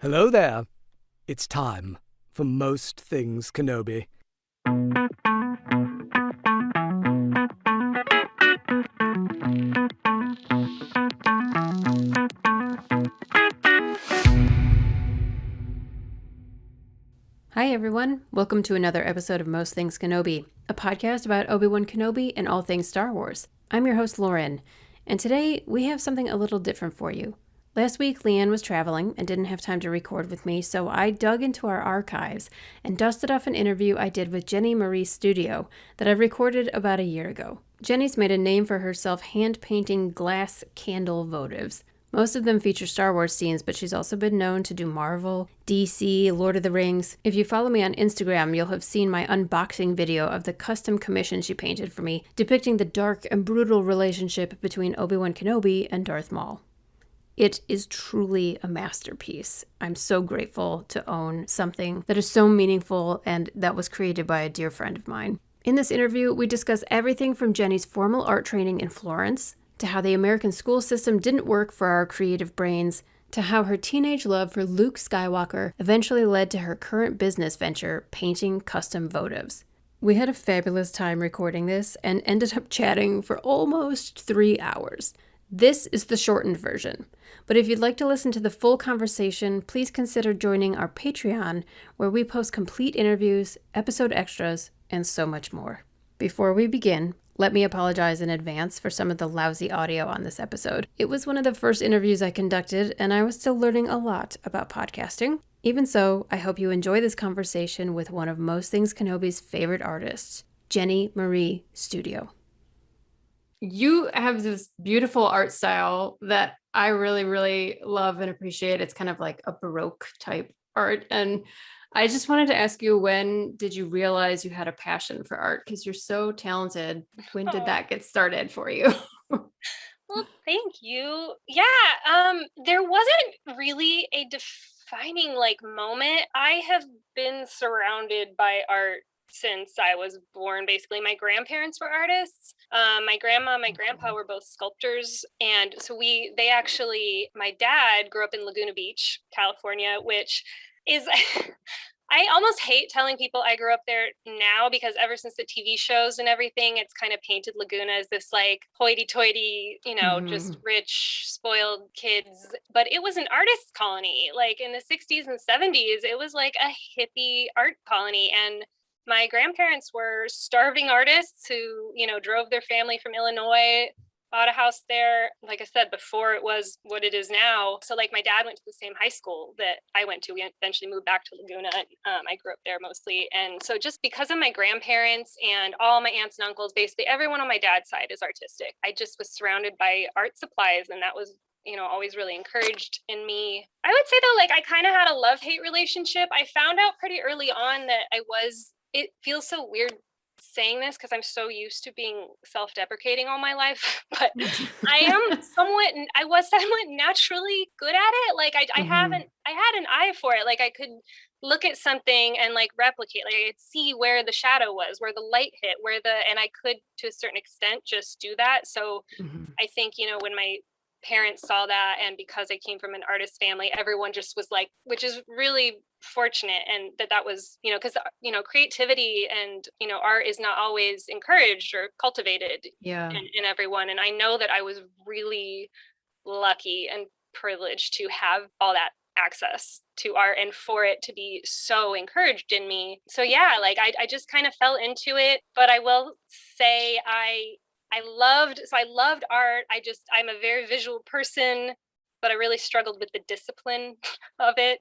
Hello there. It's time for Most Things Kenobi. Hi everyone, welcome to another episode of Most Things Kenobi, a podcast about Obi-Wan Kenobi and all things Star Wars. I'm your host Lauren, and today we have something a little different for you. Last week, Leanne was traveling and didn't have time to record with me, so I dug into our archives and dusted off an interview I did with Jennie Marie's studio that I recorded about a year ago. Jennie's made a name for herself hand-painting glass candle votives. Most of them feature Star Wars scenes, but she's also been known to do Marvel, DC, Lord of the Rings. If you follow me on Instagram, you'll have seen my unboxing video of the custom commission she painted for me, depicting the dark and brutal relationship between Obi-Wan Kenobi and Darth Maul. It is truly a masterpiece. I'm so grateful to own something that is so meaningful and that was created by a dear friend of mine. In this interview, we discuss everything from Jennie's formal art training in Florence, to how the American school system didn't work for our creative brains, to how her teenage love for Luke Skywalker eventually led to her current business venture, painting custom votives. We had a fabulous time recording this and ended up chatting for almost 3 hours. This is the shortened version, but if you'd like to listen to the full conversation, please consider joining our Patreon, where we post complete interviews, episode extras, and so much more. Before we begin, let me apologize in advance for some of the lousy audio on this episode. It was one of the first interviews I conducted, and I was still learning a lot about podcasting. Even so, I hope you enjoy this conversation with one of Most Things Kenobi's favorite artists, Jennie Marie Studio. You have this beautiful art style that I really, really love and appreciate. It's kind of like a Baroque type art. And I just wanted to ask you, when did you realize you had a passion for art? Because you're so talented. When did that get started for you? Well, thank you. Yeah, there wasn't really a defining moment. I have been surrounded by art since I was born. Basically, my grandparents were artists. My grandma, my grandpa were both sculptors, and so they actually, my dad grew up in Laguna Beach, California, which is I almost hate telling people I grew up there now, because ever since the TV shows and everything, it's kind of painted Laguna as this like hoity-toity, just rich, spoiled kids. But it was an artist colony. Like in the 60s and 70s, it was like a hippie art colony. And my grandparents were starving artists who, drove their family from Illinois, bought a house there, like I said, before it was what it is now. So like my dad went to the same high school that I went to. We eventually moved back to Laguna. I grew up there mostly. And so just because of my grandparents and all my aunts and uncles, basically everyone on my dad's side is artistic. I just was surrounded by art supplies, and that was always really encouraged in me. I would say though, like I kind of had a love-hate relationship. I found out pretty early on that it feels so weird saying this because I'm so used to being self-deprecating all my life, but I was somewhat naturally good at it. Like I had an eye for it. Like I could look at something and like replicate, like I could see where the shadow was, where the light hit, and I could to a certain extent just do that. So I think, when my parents saw that, and because I came from an artist family, everyone just was like, which is really fortunate, and that was, because creativity and art is not always encouraged or cultivated in everyone. And I know that I was really lucky and privileged to have all that access to art and for it to be so encouraged in me. So yeah, like I just kind of fell into it. But I will say I loved art. I'm a very visual person, but I really struggled with the discipline of it.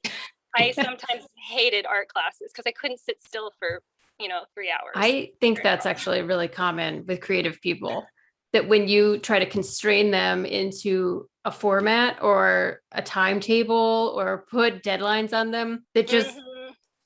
I sometimes hated art classes because I couldn't sit still for, 3 hours. I think that's actually really common with creative people, that when you try to constrain them into a format or a timetable or put deadlines on them, that just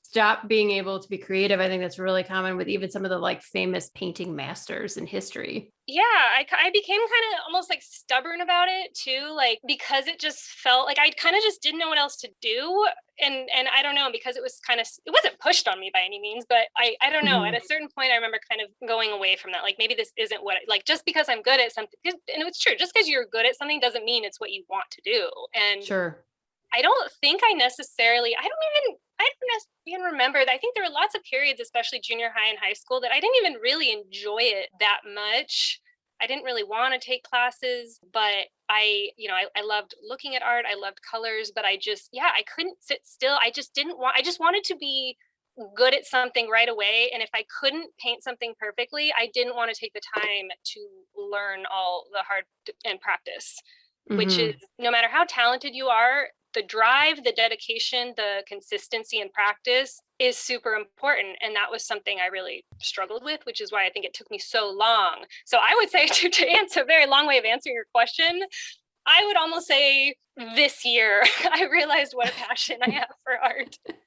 stop being able to be creative. I think that's really common with even some of the like famous painting masters in history. Yeah, I became kind of almost like stubborn about it too, like because it just felt like I kind of just didn't know what else to do. And I don't know, because it wasn't pushed on me by any means, but I don't know. At a certain point, I remember kind of going away from that. Like maybe this isn't like just because I'm good at something, and it's true, just because you're good at something doesn't mean it's what you want to do. And sure. I don't think I necessarily, I don't even remember. I think there were lots of periods, especially junior high and high school, that I didn't even really enjoy it that much. I didn't really want to take classes, but I loved looking at art. I loved colors, but I couldn't sit still. I just wanted to be good at something right away. And if I couldn't paint something perfectly, I didn't want to take the time to learn all the hard and practice, which is, Mm-hmm. no matter how talented you are, the drive, the dedication, the consistency and practice is super important. And that was something I really struggled with, which is why I think it took me so long. So I would say, to answer a very long way of answering your question, I would almost say this year, I realized what a passion I have for art. I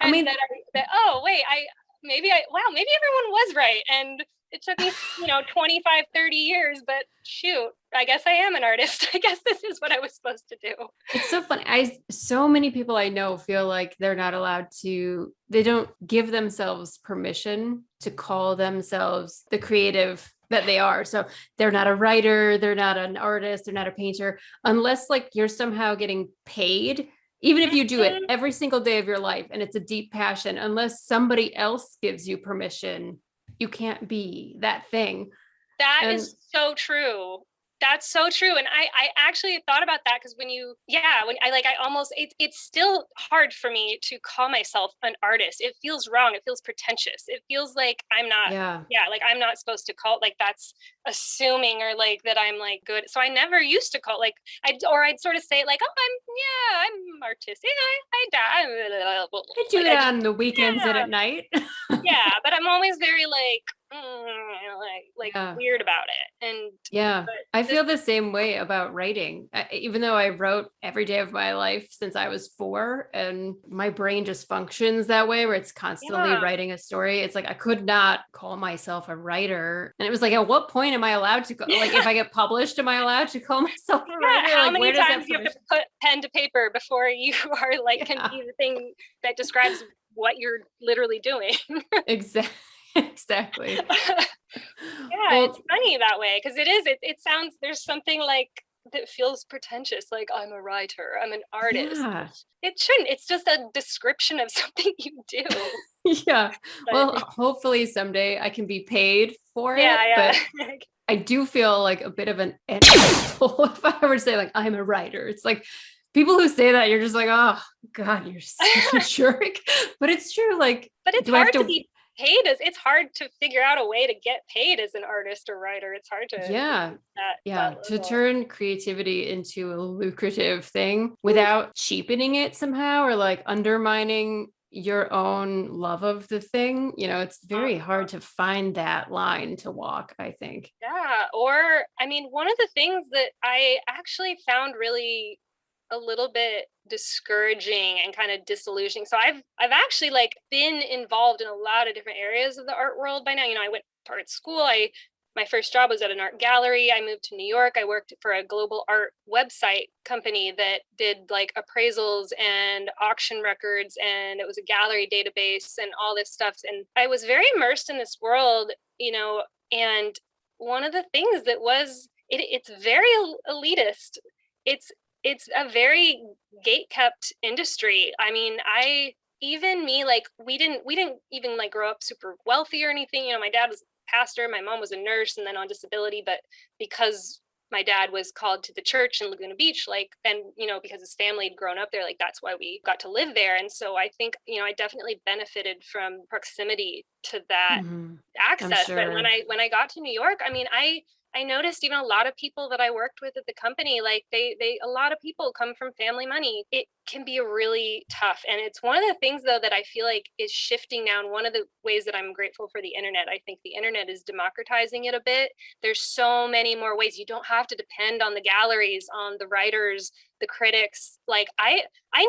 And mean, oh wait, maybe everyone was right. And it took me 25, 30 years, but shoot, I guess I am an artist. I guess this is what I was supposed to do. it's so funny. So many people I know feel like they're not allowed to, they don't give themselves permission to call themselves the creative that they are. So they're not a writer, they're not an artist, they're not a painter, unless like you're somehow getting paid. Even if you do it Mhm. every single day of your life and it's a deep passion, unless somebody else gives you permission, you can't be that thing. That And is so true. That's so true. And I actually thought about that, because when I almost, it's still hard for me to call myself an artist. It feels wrong. It feels pretentious. It feels like yeah, like I'm not supposed to call, like that's assuming, or like that I'm like good. So I never used to call, like, I'd sort of say like, oh, I'm artistic. I do Like it I just, on the weekends and yeah, at night. yeah, but I'm always very like, Yeah. weird about it. And Yeah, but I this, feel the same way about writing. Even though I wrote every day of my life since I was 4, and my brain just functions that way, where it's constantly yeah, writing a story. It's like I could not call myself a writer. And it was like, at what point am I allowed to like, if yeah, I get published, am I allowed to call myself a yeah. writer? How Like, many where does times that do you have to permission? put pen to paper before you are like, can Yeah, be the thing that describes what you're literally doing? exactly. Exactly. Yeah, it's Well, funny that way, because it sounds, there's something like that feels pretentious, like I'm a writer, I'm an artist, yeah. which it shouldn't. It's just a description of something you do. Yeah. But Well, hopefully someday I can be paid for it, yeah, but yeah. I do feel like a bit of an asshole if I ever say like I'm a writer. It's like people who say that, you're just like, oh God, you're such a jerk. But it's true. Like, But it's do I have hard to to? be paid, as it's hard to figure out a way to get paid as an artist or writer. It's hard to Yeah, that yeah. To level. turn creativity into a lucrative thing without cheapening it somehow or like undermining your own love of the thing, it's very hard to find that line to walk, I think. Yeah, or I mean, one of the things that I actually found really a little bit discouraging and kind of disillusioning. So I've actually like been involved in a lot of different areas of the art world by now. I went to art school. My first job was at an art gallery. I moved to New York. I worked for a global art website company that did like appraisals and auction records, and it was a gallery database and all this stuff. And I was very immersed in this world, and one of the things that was it's very elitist. It's a very gate kept industry. I mean, I even me, like, we didn't even like grow up super wealthy or anything. My dad was a pastor, my mom was a nurse and then on disability, but because my dad was called to the church in Laguna Beach, like, and because his family had grown up there, like that's why we got to live there. And so I think, I definitely benefited from proximity to that Mhm. I'm access. But when sure. I got to New York, I mean, I noticed even a lot of people that I worked with at the company, like they a lot of people come from family money. It can be really tough. And it's one of the things though that I feel like is shifting now. And one of the ways that I'm grateful for the internet, I think the internet is democratizing it a bit. There's so many more ways. You don't have to depend on the galleries, on the writers, the critics. Like I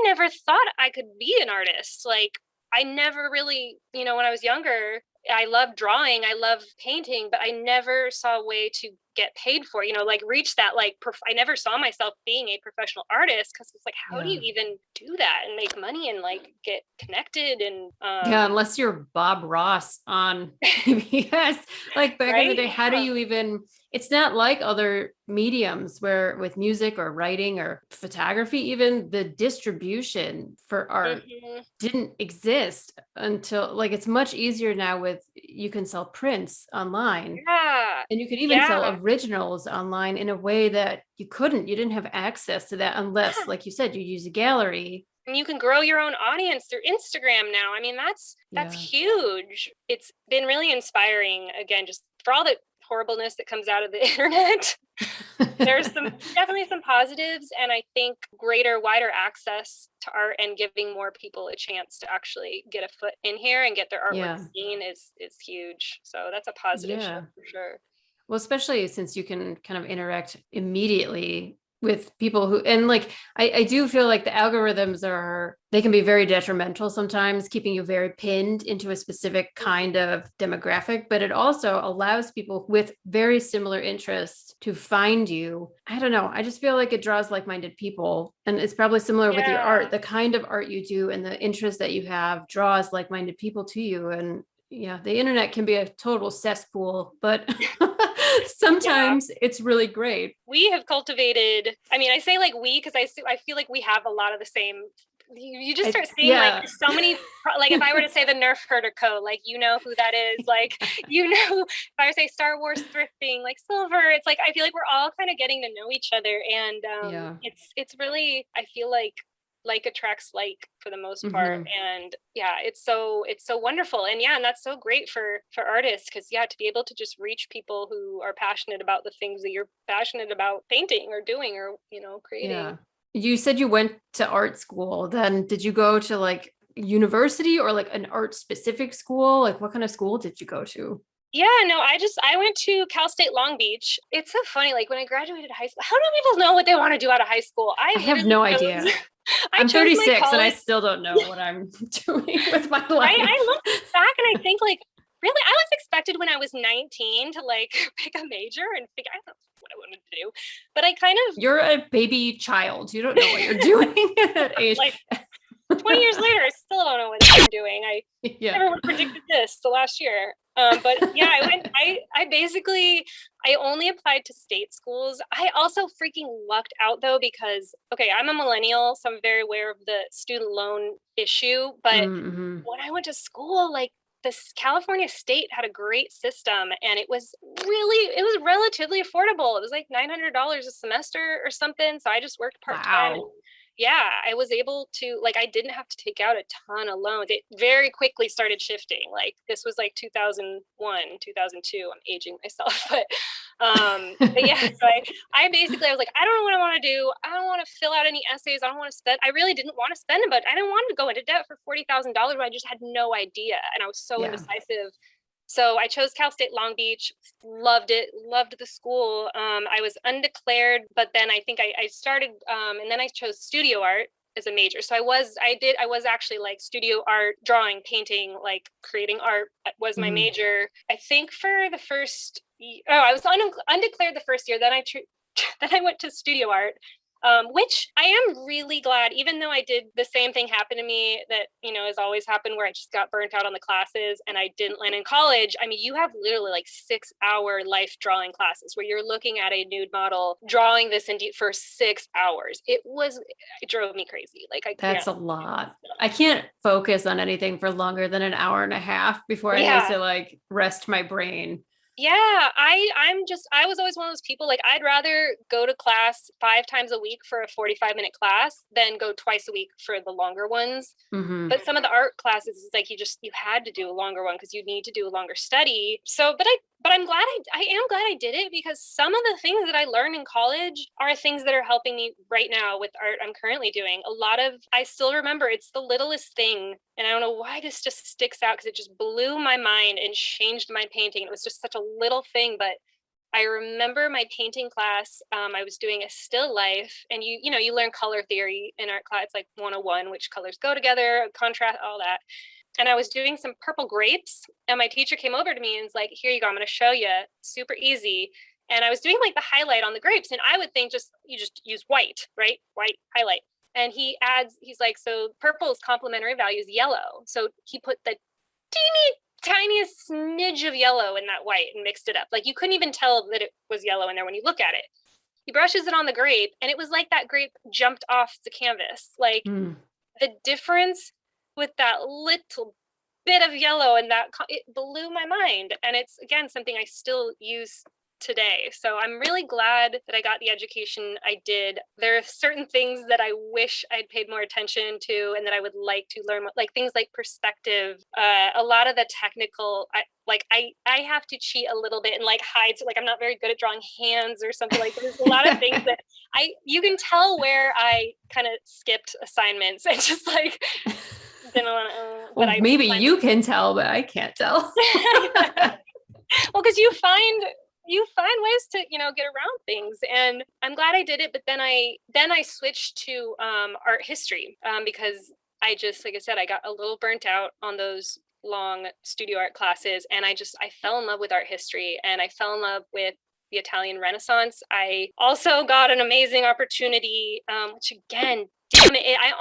never thought I could be an artist. Like I never really, when I was younger, I love drawing, I love painting, but I never saw a way to get paid for, like reach that, like, I never saw myself being a professional artist, because it's like, how do you even do that and make money and like get connected and yeah, unless you're Bob Ross on PBS, like back in the right? day, how do you even, it's not like other mediums where with music or writing or photography, even the distribution for art didn't exist until, like, it's much easier now with, you can sell prints online. Yeah. And you could even sell originals online in a way that you didn't have access to that unless, like you said, you use a gallery. And you can grow your own audience through Instagram now. I mean, that's huge. It's been really inspiring, again, just for all the horribleness that comes out of the internet. There's definitely some positives, and I think wider access to art and giving more people a chance to actually get a foot in here and get their artwork seen is huge. So that's a positive shift for sure. Well, especially since you can kind of interact immediately with people who, and like, I do feel like the algorithms they can be very detrimental sometimes, keeping you very pinned into a specific kind of demographic, but it also allows people with very similar interests to find you. I don't know. I just feel like it draws like-minded people, and it's probably similar with your art. The kind of art you do and the interest that you have draws like-minded people to you. And yeah, the internet can be a total cesspool, but sometimes it's really great. We have cultivated, I mean, I say like we, because I feel like we have a lot of the same. You just start seeing like so many, like if I were to say the Nerf Herder Co., like, you know who that is, like, if I were to say Star Wars thrifting, like Silver, it's like, I feel like we're all kind of getting to know each other. And it's really, I feel like attracts like for the most part. And it's so wonderful. And and that's so great for artists, because to be able to just reach people who are passionate about the things that you're passionate about painting or doing or creating. You said you went to art school. Then did you go to like university or like an art specific school? Like what kind of school did you go to? Yeah, no, I went to Cal State Long Beach. It's so funny, like when I graduated high school, how do people know what they want to do out of high school? I have no idea. I'm 36 and I still don't know what I'm doing with my life. I look back and I think, like, really, I was expected when I was 19 to like pick a major and figure out what I wanted to do. But I kind of... You're a baby child. You don't know what you're doing at that age. Like 20 years later, I still don't know what I'm doing. I never would have predicted this the last year. But I only applied to state schools. I also freaking lucked out though, because, okay, I'm a millennial, so I'm very aware of the student loan issue. But when I went to school, like, this California state had a great system, and it was relatively affordable. It was like $900 a semester or something. So I just worked part-time. Wow. I was able to, like, I didn't have to take out a ton of loans. It very quickly started shifting. Like, this was like 2001, 2002. I'm aging myself, but so I basically, I was like, I don't know what I want to do. I don't want to fill out any essays. I don't want to spend, I really didn't want to spend a budget. I didn't want to go into debt for $40,000, but I just had no idea. And I was so indecisive. So I chose Cal State Long Beach, loved it, loved the school. I was undeclared, but then I think I started, and then I chose studio art as a major. So I was actually like studio art, drawing, painting, like creating art was my major. I think for the first, I was undeclared the first year. Then then I went to studio art. Which I am really glad, even though I did the same thing happen to me that, has always happened, where I just got burnt out on the classes and I didn't land in college. I mean, you have literally like 6-hour life drawing classes where you're looking at a nude model, drawing this for 6 hours. It drove me crazy. Like, that's a lot. I can't focus on anything for longer than an hour and a half before I need to like rest my brain. Yeah, I was always one of those people, like, I'd rather go to class 5 times a week for a 45-minute class than go twice a week for the longer ones. But some of the art classes, it's like you had to do a longer one because you need to do a longer study. So, but I'm glad I am glad I did it, because some of the things that I learned in college are things that are helping me right now with art I'm currently doing. I still remember, it's the littlest thing. And I don't know why this just sticks out, because it just blew my mind and changed my painting. It was just such a little thing, but I remember my painting class. I was doing a still life, and you learn color theory in art class. It's like 101, which colors go together, contrast, all that. And I was doing some purple grapes, and my teacher came over to me and was like, "Here you go. I'm going to show you. Super easy." And I was doing like the highlight on the grapes, and I would think you just use white, right? White highlight. And he's like, so purple's complementary value is yellow. So he put the teeny tiniest smidge of yellow in that white and mixed it up. Like you couldn't even tell that it was yellow in there when you look at it. He brushes it on the grape, and it was like that grape jumped off the canvas. Like the difference with that little bit of yellow and it blew my mind. And it's, again, something I still use today. So I'm really glad that I got the education I did. There are certain things that I wish I'd paid more attention to and that I would like to learn, like things like perspective. A lot of the technical, I have to cheat a little bit and like hide. So like I'm not very good at drawing hands or something. Like there's a lot of things that you can tell where I kind of skipped assignments and just like didn't want to. Well, maybe you can tell, but I can't tell. Well, because you find ways to, get around things, and I'm glad I did it. But then I switched to art history because I just, like I said, I got a little burnt out on those long studio art classes, and I fell in love with art history, and I fell in love with the Italian Renaissance. I also got an amazing opportunity, which again, damn it, I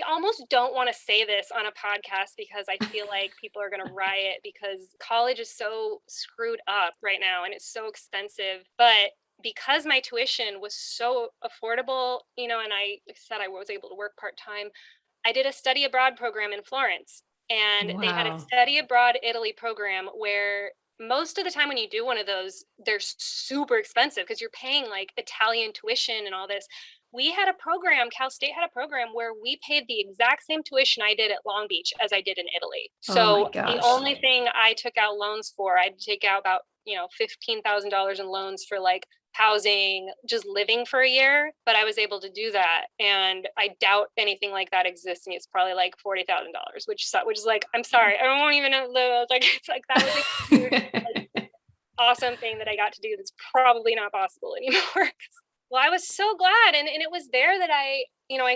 almost don't want to say this on a podcast because I feel like people are going to riot because college is so screwed up right now and it's so expensive. But because my tuition was so affordable, and like I said, I was able to work part-time, I did a study abroad program in Florence. And they had a study abroad Italy program where most of the time when you do one of those, they're super expensive because you're paying like Italian tuition and all this. We had a program, Cal State had a program where we paid the exact same tuition I did at Long Beach as I did in Italy. So the only thing I took out loans for, I'd take out about, $15,000 in loans for like housing, just living for a year. But I was able to do that. And I doubt anything like that exists. And it's probably like $40,000, which is like, I'm sorry, I won't even know. Like, it's like, that was a huge, like, awesome thing that I got to do that's probably not possible anymore. Well, I was so glad. And it was there that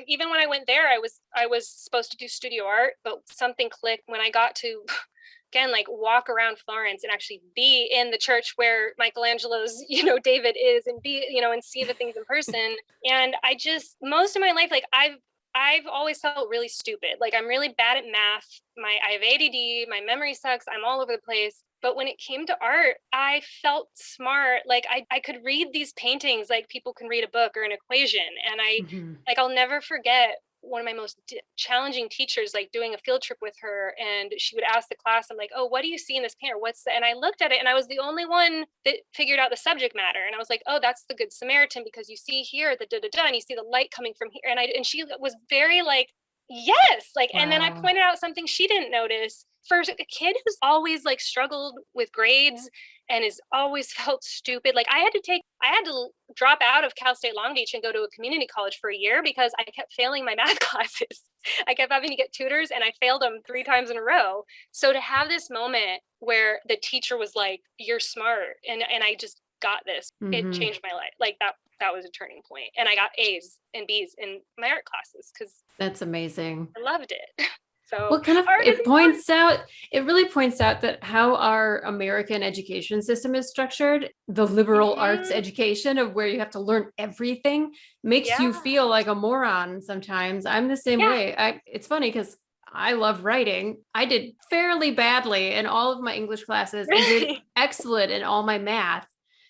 even when I went there, I was supposed to do studio art, but something clicked when I got to, again, like walk around Florence and actually be in the church where Michelangelo's, David is, and be, and see the things in person. And most of my life, like I've always felt really stupid. Like I'm really bad at math. I have ADD, my memory sucks. I'm all over the place. But when it came to art, I felt smart. Like I could read these paintings like people can read a book or an equation. And I'll never forget one of my most challenging teachers, like doing a field trip with her, and she would ask the class, I'm like, oh, what do you see in this painter? And I looked at it and I was the only one that figured out the subject matter. And I was like, oh, that's the Good Samaritan, because you see here the and you see the light coming from here. And she was very like, yes, like, wow. And then I pointed out something she didn't notice. For a kid who's always like struggled with grades and has always felt stupid, like I had to drop out of Cal State Long Beach and go to a community college for a year because I kept failing my math classes. I kept having to get tutors and I failed them 3 times in a row. So to have this moment where the teacher was like, you're smart, and I just got this, it changed my life. Like that was a turning point. And I got A's and B's in my art classes because that's amazing. I loved it. So well, it really points out that how our American education system is structured, the liberal arts education of where you have to learn everything, makes you feel like a moron sometimes. I'm the same way. It's funny because I love writing. I did fairly badly in all of my English classes and did excellent in all my math.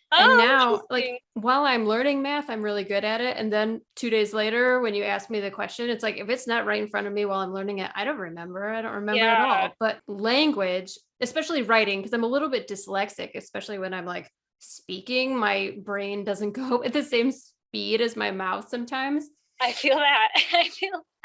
And now, like, while I'm learning math, I'm really good at it. And then 2 days later, when you ask me the question, it's like, if it's not right in front of me while I'm learning it, I don't remember at all. But language, especially writing, because I'm a little bit dyslexic, especially when I'm like speaking, my brain doesn't go at the same speed as my mouth sometimes. I feel that.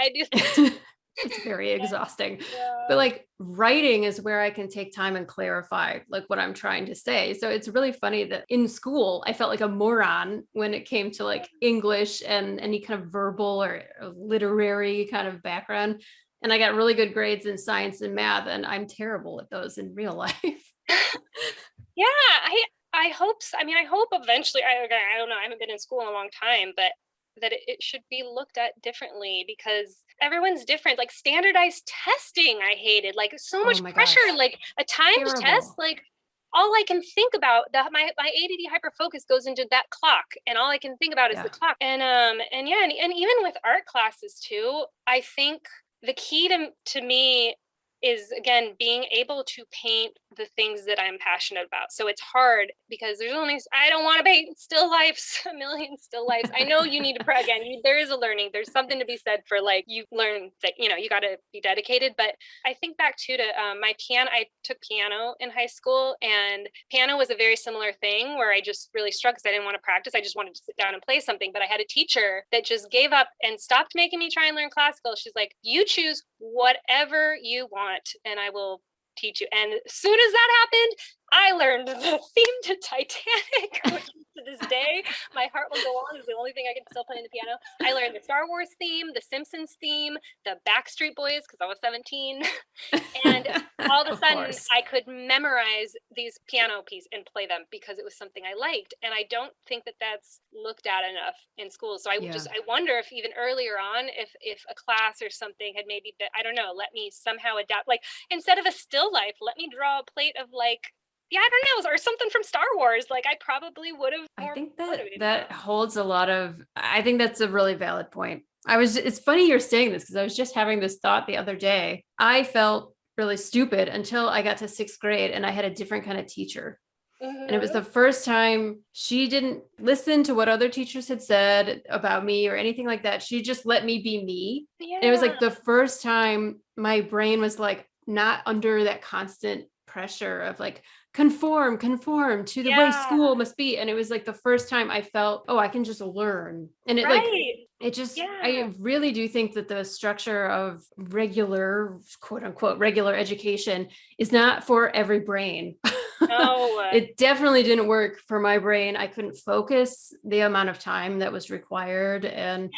I do. It's very exhausting. But like writing is where I can take time and clarify like what I'm trying to say. So it's really funny that in school I felt like a moron when it came to like English and any kind of verbal or literary kind of background. And I got really good grades in science and math, and I'm terrible at those in real life. I hope so. I mean, I hope eventually, I don't know, I haven't been in school in a long time, but that it should be looked at differently because everyone's different. Like standardized testing, I hated, like so much pressure, like a timed test, like all I can think about, my ADD hyperfocus goes into that clock, and all I can think about is the clock. And yeah, and even with art classes too, I think the key to me is, again, being able to paint the things that I'm passionate about. So it's hard because I don't want to paint still lifes, a million still lifes. I know you need to, there is a learning, there's something to be said for like, you learn that, you got to be dedicated. But I think back too to my piano, I took piano in high school, and piano was a very similar thing where I just really struggled because I didn't want to practice. I just wanted to sit down and play something. But I had a teacher that just gave up and stopped making me try and learn classical. She's like, you choose whatever you want and I will teach you. And as soon as that happened, I learned the theme to Titanic, which to this day, my heart will go on, is the only thing I can still play on the piano. I learned the Star Wars theme, the Simpsons theme, the Backstreet Boys, because I was 17. And all of a sudden, I could memorize these piano pieces and play them because it was something I liked. And I don't think that that's looked at enough in school. So I wonder if even earlier on, if a class or something had maybe, I don't know, let me somehow adapt. Like, instead of a still life, let me draw a plate of like, I don't know, or something from Star Wars. Like, I probably would have. I think that holds a lot of, I think that's a really valid point. It's funny you're saying this because I was just having this thought the other day. I felt really stupid until I got to 6th grade and I had a different kind of teacher. Mm-hmm. And it was the first time she didn't listen to what other teachers had said about me or anything like that. She just let me be me. Yeah. And it was like the first time my brain was like not under that constant pressure of like, conform to the way school must be. And it was like the first time I felt, I can just learn. And it I really do think that the structure of regular, quote unquote, regular education is not for every brain. No. It definitely didn't work for my brain. I couldn't focus the amount of time that was required. And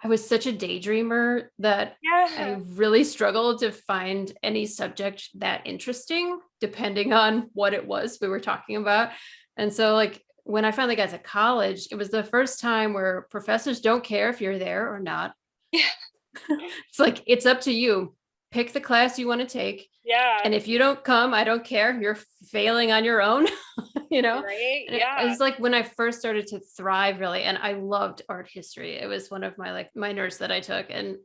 I was such a daydreamer that I really struggled to find any subject that interesting, depending on what it was we were talking about. And so like when I finally got to college, it was the first time where professors don't care if you're there or not. It's like, it's up to you. Pick the class you want to take. Yeah. And if you don't come, I don't care. You're failing on your own. Right. Yeah. It was like when I first started to thrive really. And I loved art history. It was one of my minors that I took. And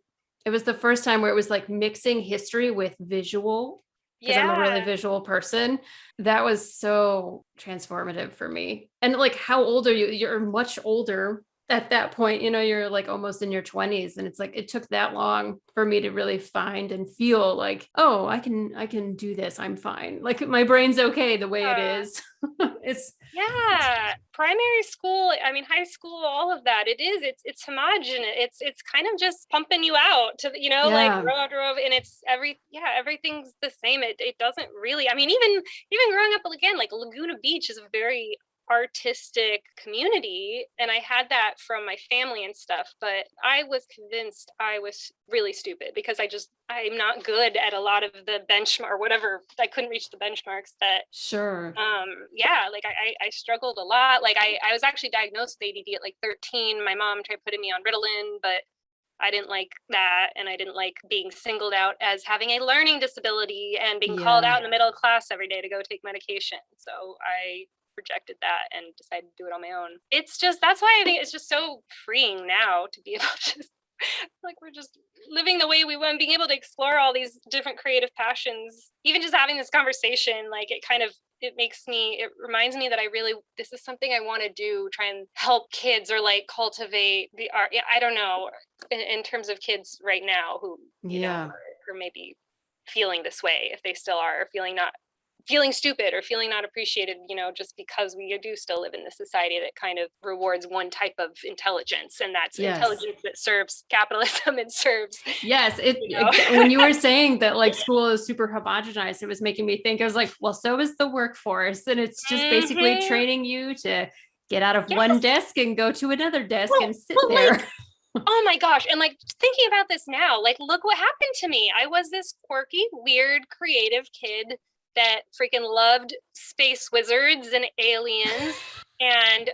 it was the first time where it was like mixing history with visual, because I'm a really visual person. That was so transformative for me. And like, how old are you? You're much older at that point, you're like almost in your 20s. And it's like, it took that long for me to really find and feel like, I can do this. I'm fine. Like my brain's okay the way it is. Primary school, high school, all of that. It's homogenous. It's kind of just pumping you out to, like row, and it's everything's the same. It doesn't really, even growing up again, like Laguna Beach is a very artistic community, and I had that from my family and stuff, but I was convinced I was really stupid because I'm not good at a lot of the benchmark or whatever. I couldn't reach the benchmarks that I struggled a lot. Like I was actually diagnosed with ADD at like 13. My mom tried putting me on Ritalin, but I didn't like that, and I didn't like being singled out as having a learning disability and being called out in the middle of class every day to go take medication. So I rejected that and decided to do it on my own. That's why I think it's just so freeing now to be able to just, like, we're just living the way we want, being able to explore all these different creative passions. Even just having this conversation, like it reminds me that this is something I want to do, try and help kids or like cultivate the art. Yeah, I don't know, in terms of kids right now who are maybe feeling this way, if they still are, feeling stupid or feeling not appreciated, just because we do still live in this society that kind of rewards one type of intelligence, and that's intelligence that serves capitalism and serves. Yes. When you were saying that like school is super homogenized, it was making me think, I was like, well, so is the workforce. And it's just basically training you to get out of one desk and go to another desk and sit there. Like, oh my gosh. And like thinking about this now, like, look what happened to me. I was this quirky, weird, creative kid that freaking loved space wizards and aliens and,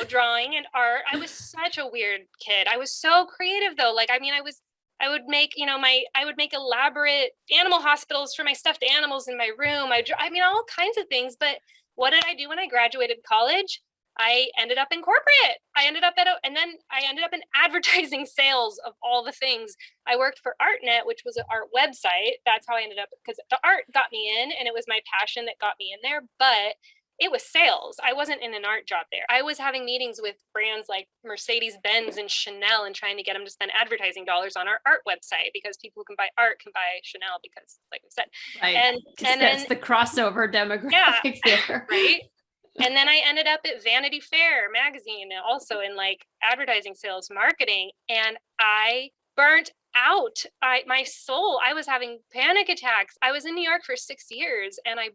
drawing and art. I was such a weird kid. I was so creative though. Like, I was I would make, I would make elaborate animal hospitals for my stuffed animals in my room. I mean, all kinds of things. But what did I do when I graduated college? I ended up in corporate. And then I ended up in advertising sales of all the things. I worked for ArtNet, which was an art website. That's how I ended up, because the art got me in and it was my passion that got me in there. But it was sales. I wasn't in an art job there. I was having meetings with brands like Mercedes-Benz and Chanel and trying to get them to spend advertising dollars on our art website, because people who can buy art can buy Chanel, because like I said. Right. And that's the crossover demographic there. Right. And then I ended up at Vanity Fair magazine, also in like advertising, sales, marketing. And I burnt out. My soul, I was having panic attacks. I was in New York for 6 years and I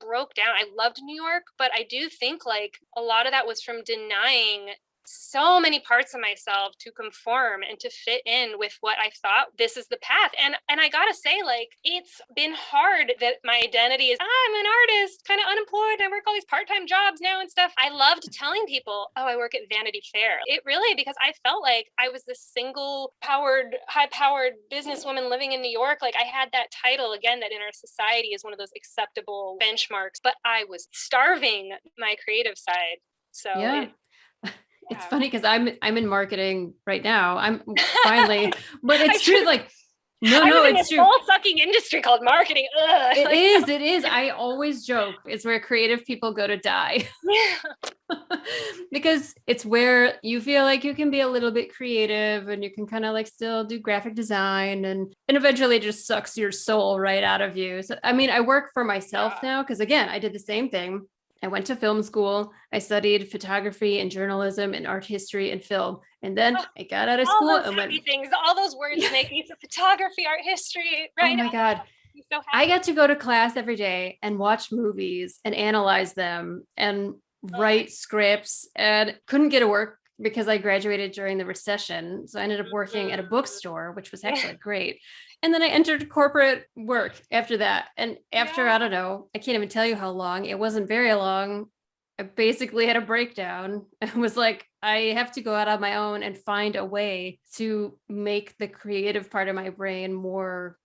broke down. I loved New York, but I do think like a lot of that was from denying so many parts of myself to conform and to fit in with what I thought this is the path. And I gotta say, like, it's been hard that my identity is, I'm an artist, kind of unemployed. I work all these part-time jobs now and stuff. I loved telling people, oh, I work at Vanity Fair. It really, because I felt like I was this single powered, high-powered businesswoman living in New York. Like I had that title, again, that in our society is one of those acceptable benchmarks, but I was starving my creative side. So yeah. It's funny because I'm in marketing right now. I'm finally, but it's true. Like, no, it's true. Soul-sucking industry called marketing. Ugh. It is. I always joke it's where creative people go to die. Because it's where you feel like you can be a little bit creative and you can kind of like still do graphic design, and eventually it just sucks your soul right out of you. So, I mean, I work for myself now because, again, I did the same thing. I went to film school. I studied photography and journalism and art history and film. And then I got out of school and went. Things, all those words make me photography, art history, right? Oh my God. So I got to go to class every day and watch movies and analyze them and write scripts, and couldn't get to work because I graduated during the recession. So I ended up working at a bookstore, which was actually great. And then I entered corporate work after that. And after, I don't know, I can't even tell you how long. It wasn't very long. I basically had a breakdown and was like, I have to go out on my own and find a way to make the creative part of my brain more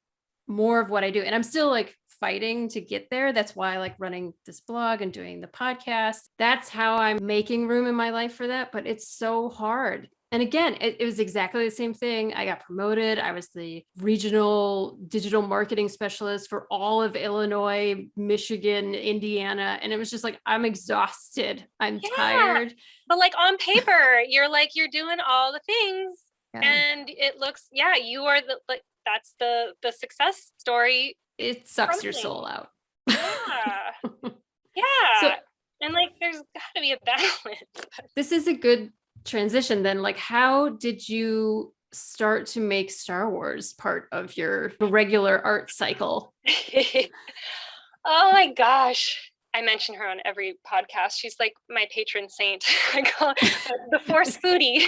of what I do. And I'm still like fighting to get there. That's why I like running this blog and doing the podcast. That's how I'm making room in my life for that. But it's so hard. And again, it was exactly the same thing. I got promoted. I was the regional digital marketing specialist for all of Illinois, Michigan, Indiana. And it was just like, I'm exhausted. I'm tired. But like on paper, you're doing all the things. Yeah. And it looks, you are that's the success story. It sucks your soul out. Yeah. Yeah. So, and like, there's gotta be a balance. This is a good transition then. Like, how did you start to make Star Wars part of your regular art cycle? Oh my gosh. I mention her on every podcast. She's like my patron saint. I call her the Force foodie.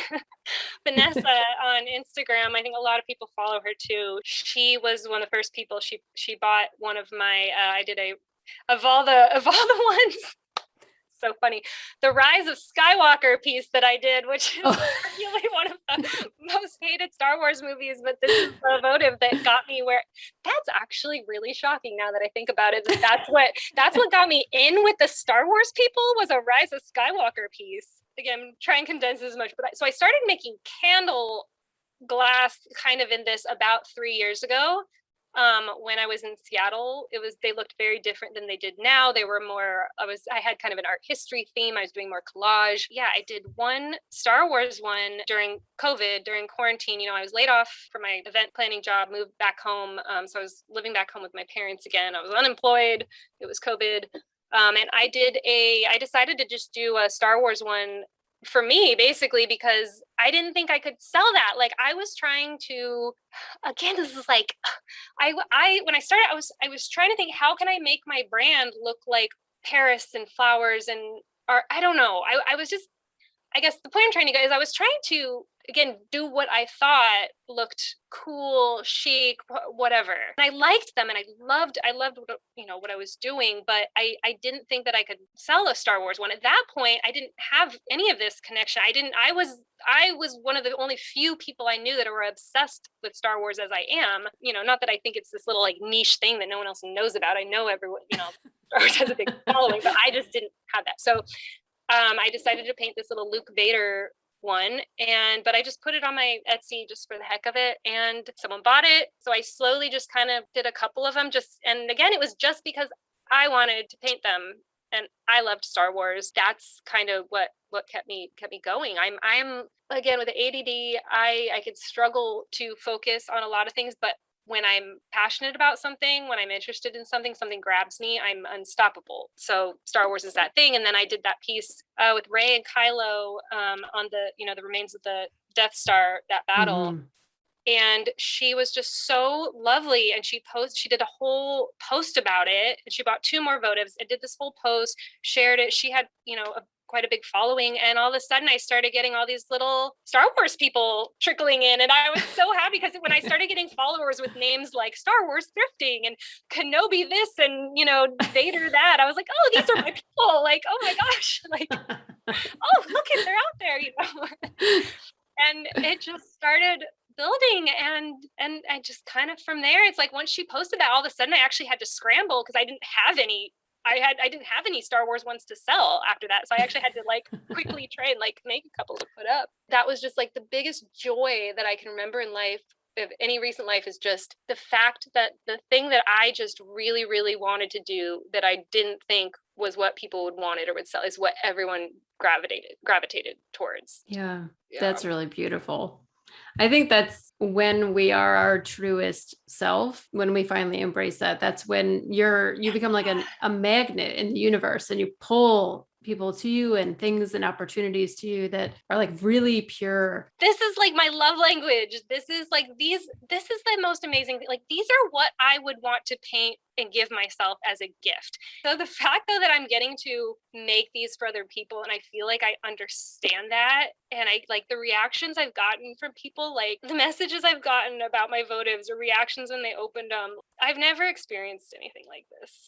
Vanessa on Instagram. I think a lot of people follow her too. She was one of the first people. She bought one of my I did of all the ones. So funny. The Rise of Skywalker piece that I did, which is really one of the most hated Star Wars movies, but this is the votive that got me where. That's actually really shocking now that I think about it. That's what got me in with the Star Wars people, was a Rise of Skywalker piece. Again, try and condense as much, but so I started making candle glass kind of in this about 3 years ago. When I was in Seattle, they looked very different than they did now. They were more, I had kind of an art history theme. I was doing more collage. Yeah, I did one Star Wars one during COVID, during quarantine. I was laid off from my event planning job, moved back home. So I was living back home with my parents again. I was unemployed. It was COVID. And I decided to just do a Star Wars one for me, basically, because I didn't think I could sell that. Like, I was trying to, again, this is like, when I started, I was trying to think, how can I make my brand look like Paris and flowers and art? I don't know. I was just, I guess the point I'm trying to go is I was trying to again, do what I thought looked cool, chic, whatever. And I liked them, and I loved what, what I was doing, but I didn't think that I could sell a Star Wars one. At that point, I didn't have any of this connection. I was one of the only few people I knew that were obsessed with Star Wars as I am. Not that I think it's this little like niche thing that no one else knows about. I know everyone, Star Wars has a big following, but I just didn't have that. So I decided to paint this little Luke Vader one, but I just put it on my Etsy just for the heck of it, and someone bought it. So I slowly just kind of did a couple of them, and again, it was just because I wanted to paint them, and I loved Star Wars. That's kind of what kept me going. I'm again, with the ADD, I could struggle to focus on a lot of things, but when I'm passionate about something, when I'm interested in something grabs me, I'm unstoppable. So Star Wars is that thing. And then I did that piece with Rey and Kylo on the remains of the Death Star, that battle. Mm-hmm. And she was just so lovely. And she did a whole post about it. And she bought 2 more votives and did this whole post, shared it. She had, quite a big following, and all of a sudden I started getting all these little Star Wars people trickling in, and I was so happy because when I started getting followers with names like Star Wars Thrifting and Kenobi this and Vader that, I was like, oh, these are my people, like, oh my gosh, like, oh, look at, they're out there, and it just started building, and I just kind of from there, it's like once she posted that, all of a sudden I actually had to scramble because I didn't have any Star Wars ones to sell after that. So I actually had to like quickly try and like make a couple to put up. That was just like the biggest joy that I can remember in life, of any recent life, is just the fact that the thing that I just really, really wanted to do that I didn't think was what people would want it or would sell is what everyone gravitated towards. Yeah, that's really beautiful. I think that's when we are our truest self, when we finally embrace that. That's when you become like a magnet in the universe, and you pull people to you and things and opportunities to you that are like really pure. This is like my love language. This is the most amazing thing. Like, these are what I would want to paint and give myself as a gift. So the fact though that I'm getting to make these for other people, and I feel like I understand that, and I like the reactions I've gotten from people, like the messages I've gotten about my votives or reactions when they opened them. I've never experienced anything like this.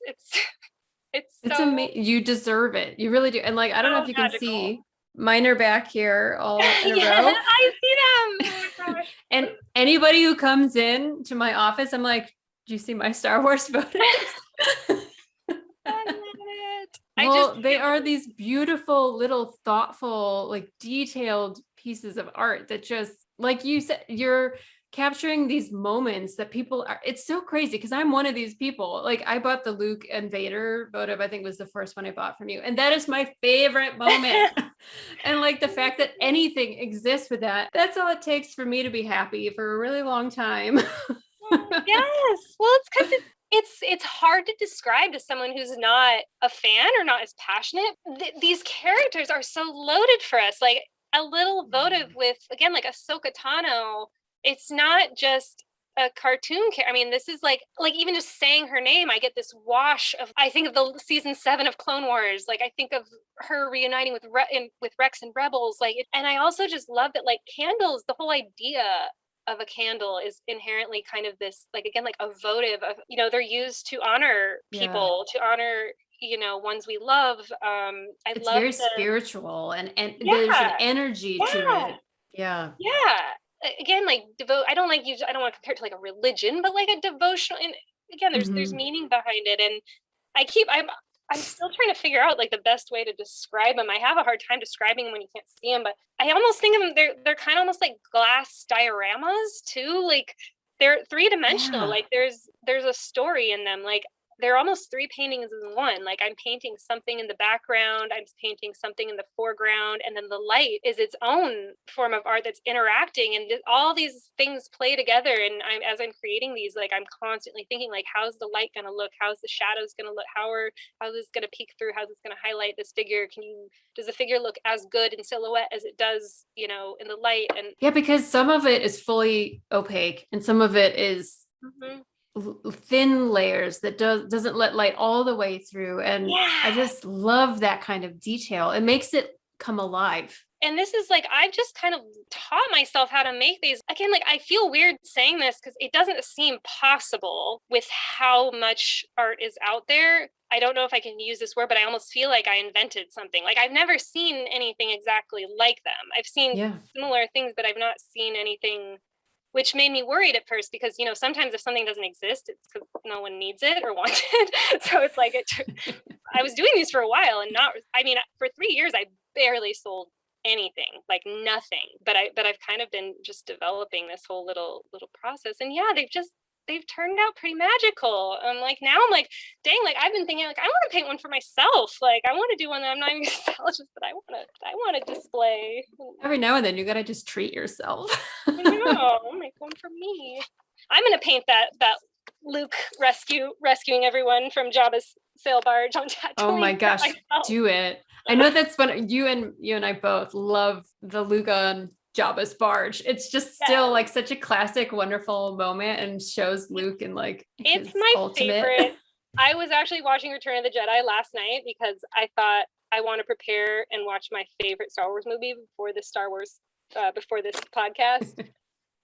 It's so amazing. You deserve it. You really do. And like, I don't know if you can see, mine are back here all in a row. I see them. Oh my gosh. And anybody who comes in to my office, I'm like, do you see my Star Wars photos? They are these beautiful, little, thoughtful, like detailed pieces of art that just, like you said, you're capturing these moments that people are. It's so crazy because I'm one of these people. Like, I bought the Luke and Vader votive, I think was the first one I bought from you, and that is my favorite moment. And like the fact that anything exists with that's all it takes for me to be happy for a really long time. Yes, well, it's because it's hard to describe to someone who's not a fan or not as passionate. These characters are so loaded for us. Like a little votive with, again, like Ahsoka Tano. It's not just a cartoon character. I mean, this is like even just saying her name, I get this wash of, I think of the season 7 of Clone Wars. Like I think of her reuniting with Rex and Rebels. Like, and I also just love that, like, candles, the whole idea of a candle is inherently kind of this, like, again, like a votive of, they're used to honor people, to honor, ones we love. It's very spiritual and there's an energy to it. Yeah. Again, like I don't want to compare it to like a religion, but like a devotional, and again, there's meaning behind it. And I'm still trying to figure out like the best way to describe them. I have a hard time describing them when you can't see them, but I almost think of them, they're kind of almost like glass dioramas too. Like they're 3-dimensional. Like there's a story in them. Like they're almost 3 paintings in one. Like I'm painting something in the background, I'm painting something in the foreground, and then the light is its own form of art that's interacting, and all these things play together. And as I'm creating these, like I'm constantly thinking, like, how's the light going to look? How's the shadows going to look? How is this going to peek through? How's this going to highlight this figure? Does the figure look as good in silhouette as it does, in the light? And yeah, because some of it is fully opaque and some of it is thin layers that doesn't let light all the way through. And I just love that kind of detail. It makes it come alive. and this is like, I've just kind of taught myself how to make these. Again, like, I feel weird saying this because it doesn't seem possible with how much art is out there. I don't know if I can use this word, but I almost feel like I invented something. Like, I've never seen anything exactly like them. I've seen similar things, but I've not seen anything, which made me worried at first because, you know, sometimes if something doesn't exist, it's because no one needs it or wants it. So it's like, I was doing these for a while and for 3 years, I barely sold anything, like nothing, but I've kind of been just developing this whole little process. And yeah, they've turned out pretty magical. I'm like, dang, like I've been thinking like, I want to paint one for myself. Like I want to do one that I'm not even gonna sell, just that I want to display. Every now and then you gotta just treat yourself. I know, I'll make one for me. I'm gonna paint that Luke rescuing everyone from Jabba's sail barge on Tatooine. Oh my gosh, do it. I know that's fun. You and I both love the Luke on Jabba's barge. It's just still like such a classic, wonderful moment, and shows Luke and like it's my ultimate favorite. I was actually watching Return of the Jedi last night because I thought I want to prepare and watch my favorite Star Wars movie before this podcast.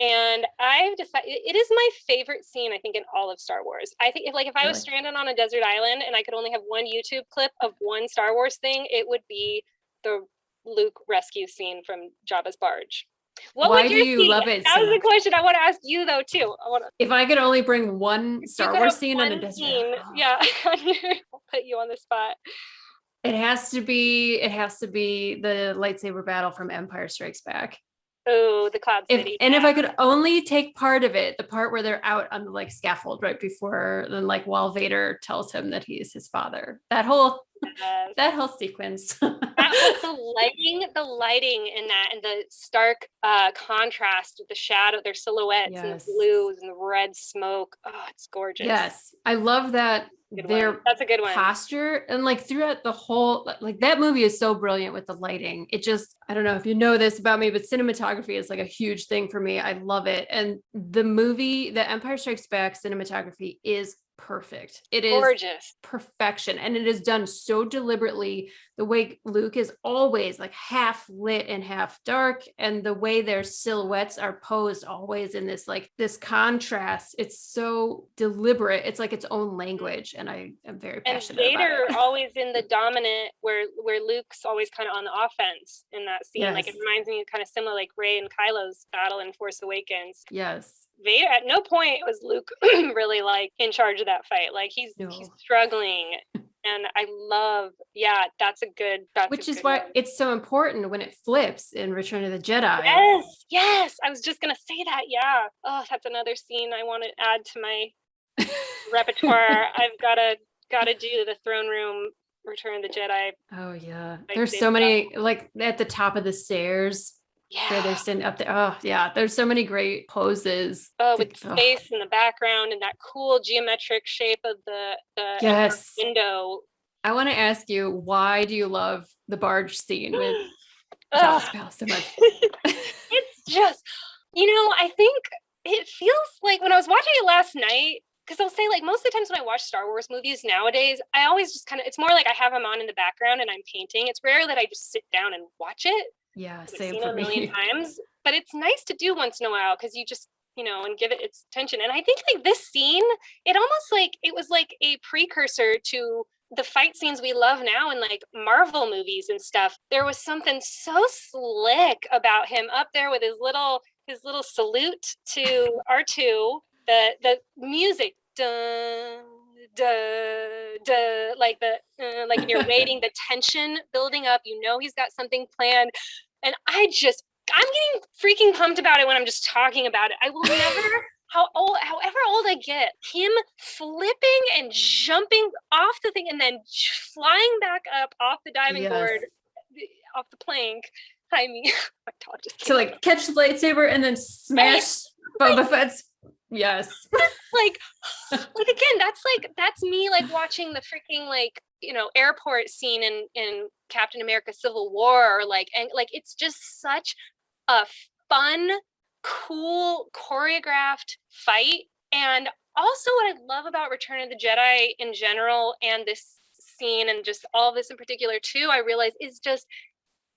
And I've decided it is my favorite scene, I think, in all of Star Wars. I think if I was stranded on a desert island and I could only have one YouTube clip of one Star Wars thing, it would be the Luke rescue scene from Jabba's barge. Why do you love it? That was the question I want to ask you though too. If I could only bring one Star Wars scene on a desert island, yeah, I'll put you on the spot. It has to be the lightsaber battle from Empire Strikes Back. Oh, the Cloud City. If I could only take part of it, the part where they're out on the like scaffold right before, then like while Vader tells him that he's his father, that whole sequence. the lighting in that, and the stark contrast with the shadow, their silhouettes and the blues and the red smoke. Oh, it's gorgeous. Yes, I love that. That's a good one. Posture, and like throughout the whole, like that movie is so brilliant with the lighting. It just, I don't know if you know this about me, but cinematography is like a huge thing for me. I love it. And the Empire Strikes Back cinematography is perfect. It is gorgeous, perfection, and it is done so deliberately. The way Luke is always like half lit and half dark, and the way their silhouettes are posed always in this contrast. It's so deliberate. It's like its own language, and I am very passionate about it. Vader always in the dominant, where Luke's always kind of on the offense in that scene. Yes. Like it reminds me kind of similar, like Rey and Kylo's battle in Force Awakens. Yes. Vader, at no point was Luke really like in charge of that fight. Like he's struggling. And I love, that's which is why it's so important when it flips in Return of the Jedi. Yes. I was just going to say that. Yeah. Oh, that's another scene I want to add to my repertoire. I've got to do the throne room Return of the Jedi. Oh yeah. There's so many, like at the top of the stairs. Yeah, where they're sitting up there. Oh yeah, there's so many great poses. Oh, with space in the background and that cool geometric shape of the window. I want to ask you, why do you love the barge scene with Jabba's palace so much? It's just, I think it feels like when I was watching it last night, because I'll say like most of the times when I watch Star Wars movies nowadays, I always just it's more like I have them on in the background and I'm painting. It's rare that I just sit down and watch it. Yeah, same for me. 1,000,000 times, but it's nice to do once in a while because you just, and give it its attention. And I think like this scene, it almost like it was like a precursor to the fight scenes we love now in like Marvel movies and stuff. There was something so slick about him up there with his little salute to R2. The music, duh, duh, duh, like like you're waiting, the tension building up. He's got something planned. And I'm getting freaking pumped about it when I'm just talking about it. I will never, however old I get, him flipping and jumping off the thing and then flying back up off the diving board, off the plank. I mean, my God, just to like catch the lightsaber and then smash Boba Fett's. Yes. like again, that's me like watching the freaking like, airport scene in Captain America Civil War, or like, and like it's just such a fun, cool, choreographed fight. And also what I love about Return of the Jedi in general, and this scene and just all of this in particular too, I realize is just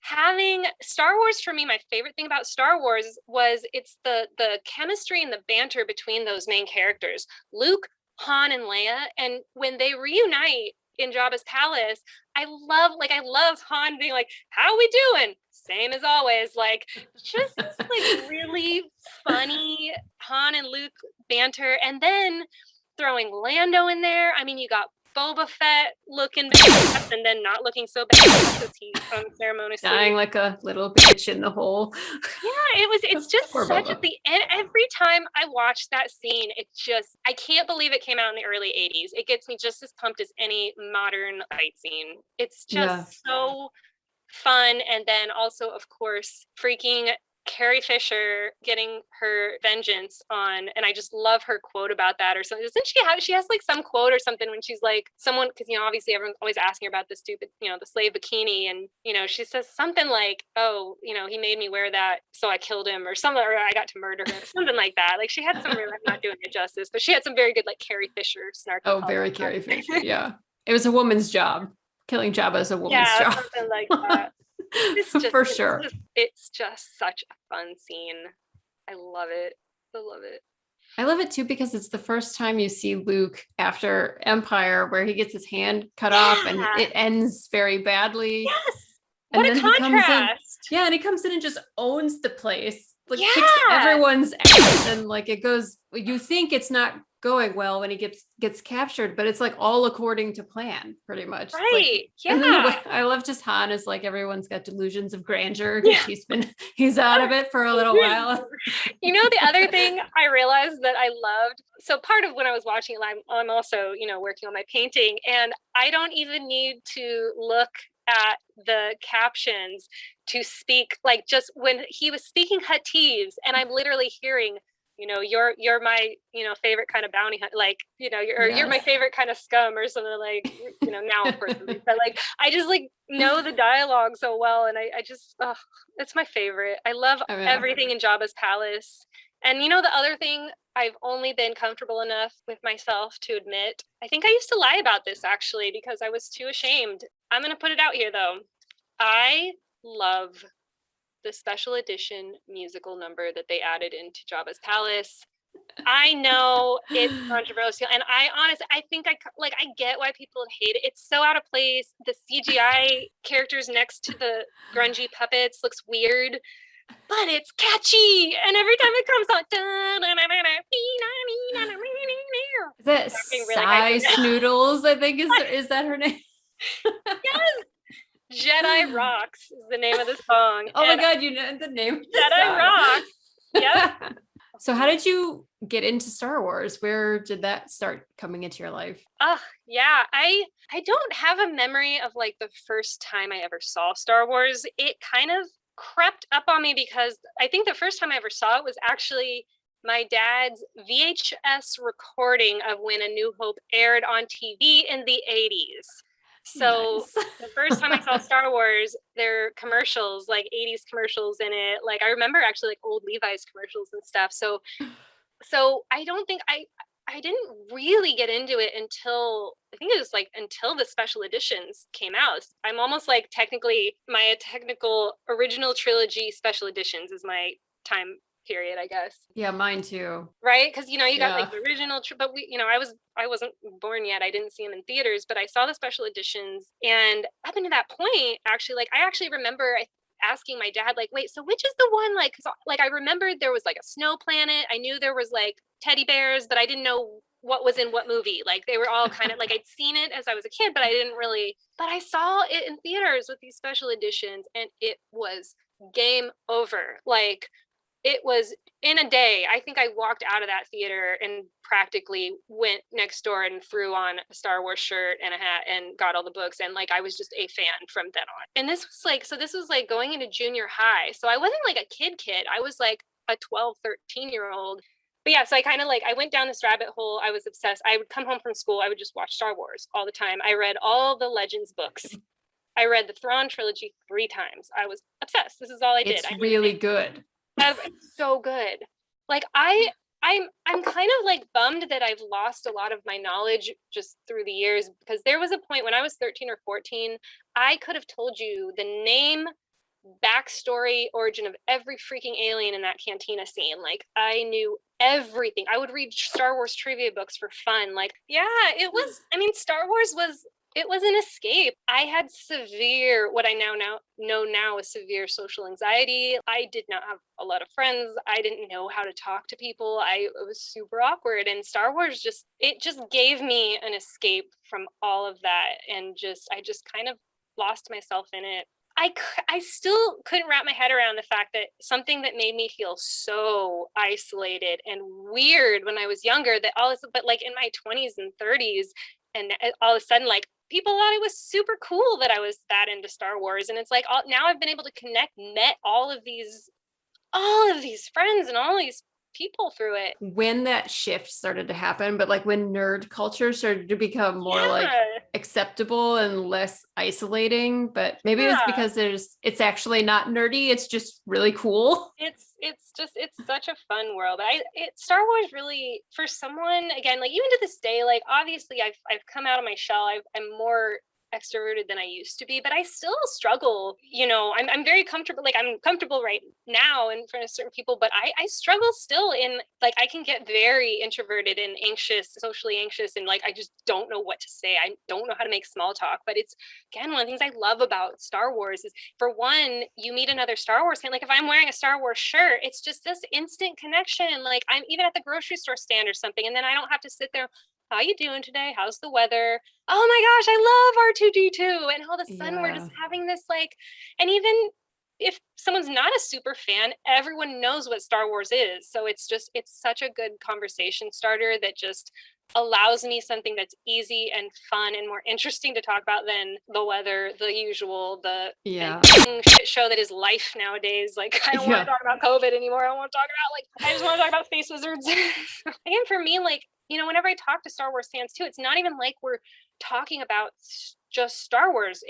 having Star Wars, for me, my favorite thing about Star Wars was it's the chemistry and the banter between those main characters, Luke, Han, and Leia. And when they reunite in Jabba's palace, I love Han being like, "How we doing?" Same as always. Like, just this like really funny Han and Luke banter, and then throwing Lando in there. I mean, you got Boba Fett looking badass and then not looking so badass because he unceremoniously Dying like a little bitch in the hole. Yeah, it's just Poor such Boba. at the end. Every time I watch that scene, it's just I can't believe it came out in the early 80s. It gets me just as pumped as any modern fight scene. It's Yeah. just so fun. And then also, of course, freaking Carrie Fisher getting her vengeance on, and I just love her quote about that or something. Doesn't she has like some quote or something when she's like someone, because obviously everyone's always asking her about the stupid, the slave bikini, and she says something like, "Oh, he made me wear that, so I killed him," or something, or I got to murder him, something like that. Like she had some I'm not doing it justice, but she had some very good like Carrie Fisher snarky. Oh, very Carrie Fisher. Yeah. It was a woman's job. Killing Jabba is a woman's job. Something like that. For sure. It's just such a fun scene. I love it. I love it. I love it too because it's the first time you see Luke after Empire where he gets his hand cut off and it ends very badly. Yes. And what a contrast. And he comes in and just owns the place. Like Yeah. kicks everyone's ass and like it goes, you think it's not going well when he gets captured, but it's like all according to plan, pretty much. Right. And then I love just Han is like everyone's got delusions of grandeur because he's out of it for a little while. The other thing I realized that I loved, so part of when I was watching it, I'm also, working on my painting, and I don't even need to look at the captions to speak, like just when he was speaking Huttese and I'm literally hearing, you're my, favorite kind of bounty hunter, like, you're my favorite kind of scum or something, like, now of course, but like, I just like know the dialogue so well. And I just, it's my favorite. I love everything in Jabba's palace. And the other thing I've only been comfortable enough with myself to admit, I think I used to lie about this actually, because I was too ashamed. I'm going to put it out here though. I love the special edition musical number that they added into Jabba's palace. I know it's controversial, and I think I get why people hate it. It's so out of place. The CGI characters next to the grungy puppets looks weird, but it's catchy, and every time it comes on, is that Psy Snoodles? I think is that her name? Yes. Jedi Rocks is the name of the song. Oh my god, you know the name. Jedi Rocks. Yep. So how did you get into Star Wars? Where did that start coming into your life? Yeah. I don't have a memory of like the first time I ever saw Star Wars. It kind of crept up on me because I think the first time I ever saw it was actually my dad's VHS recording of when A New Hope aired on TV in the 80s. So nice. The first time I saw Star Wars, there are commercials, like 80s commercials in it. Like I remember actually like old Levi's commercials and stuff. So I don't think I didn't really get into it until I think it was like until the special editions came out. I'm almost like technically my technical original trilogy special editions is my time period, I guess. Yeah, mine too. Right? Because you got like the original, but we, I wasn't born yet. I didn't see them in theaters, but I saw the special editions, and up until that point, actually, like I actually remember asking my dad, like, wait, so which is the one? Like, cause, like I remembered there was like a snow planet. I knew there was like teddy bears, but I didn't know what was in what movie. Like they were all kind of like I'd seen it as I was a kid, but I didn't really. But I saw it in theaters with these special editions, and it was game over. Like. It was in a day. I think I walked out of that theater and practically went next door and threw on a Star Wars shirt and a hat and got all the books. And like, I was just a fan from then on. And this was like going into junior high. So I wasn't like a kid. I was like a 12, 13-year-old. But yeah, so I kind of like, I went down this rabbit hole. I was obsessed. I would come home from school. I would just watch Star Wars all the time. I read all the Legends books. I read the Thrawn trilogy 3 times. I was obsessed. This is all I did. It's really good. It's so good. Like I'm kind of like bummed that I've lost a lot of my knowledge just through the years, because there was a point when I was 13 or 14, I could have told you the name backstory origin of every freaking alien in that cantina scene. Like, I knew everything. I would read Star Wars trivia books for fun. Like, yeah, it was, I mean, Star Wars was, it was an escape. I had severe, what I now know now is severe social anxiety. I did not have a lot of friends. I didn't know how to talk to people. It was super awkward. And Star Wars just, it just gave me an escape from all of that. And I just kind of lost myself in it. I still couldn't wrap my head around the fact that something that made me feel so isolated and weird when I was younger, that but like in my 20s and 30s, and all of a sudden, like, people thought it was super cool that I was that into Star Wars. And it's like, now I've been able to met all of these friends and all these people through it. When that shift started to happen, but like when nerd culture started to become more like acceptable and less isolating, but maybe it's because it's actually not nerdy, it's just really cool. It's such a fun world. Star Wars really, for someone, again, like even to this day, like obviously I've come out of my shell. I'm more extroverted than I used to be, but I still struggle. You know, I'm very comfortable. Like, I'm comfortable right now in front of certain people, but I struggle still in, like, I can get very introverted and anxious, socially anxious, and like I just don't know what to say. I don't know how to make small talk. But it's, again, one of the things I love about Star Wars is, for one, you meet another Star Wars fan. Like, if I'm wearing a Star Wars shirt, it's just this instant connection. Like, I'm even at the grocery store stand or something, and then I don't have to sit there, how you doing today? How's the weather? Oh my gosh, I love R2D2. And all of a sudden we're just having this, like, and even if someone's not a super fan, everyone knows what Star Wars is. So it's such a good conversation starter that just allows me something that's easy and fun and more interesting to talk about than the weather, the usual, shit show that is life nowadays. Like, I don't want to talk about COVID anymore. I don't want to talk about, like, I just want to talk about space wizards. Again, for me, like, you know, whenever I talk to Star Wars fans too, it's not even like we're talking about just Star Wars.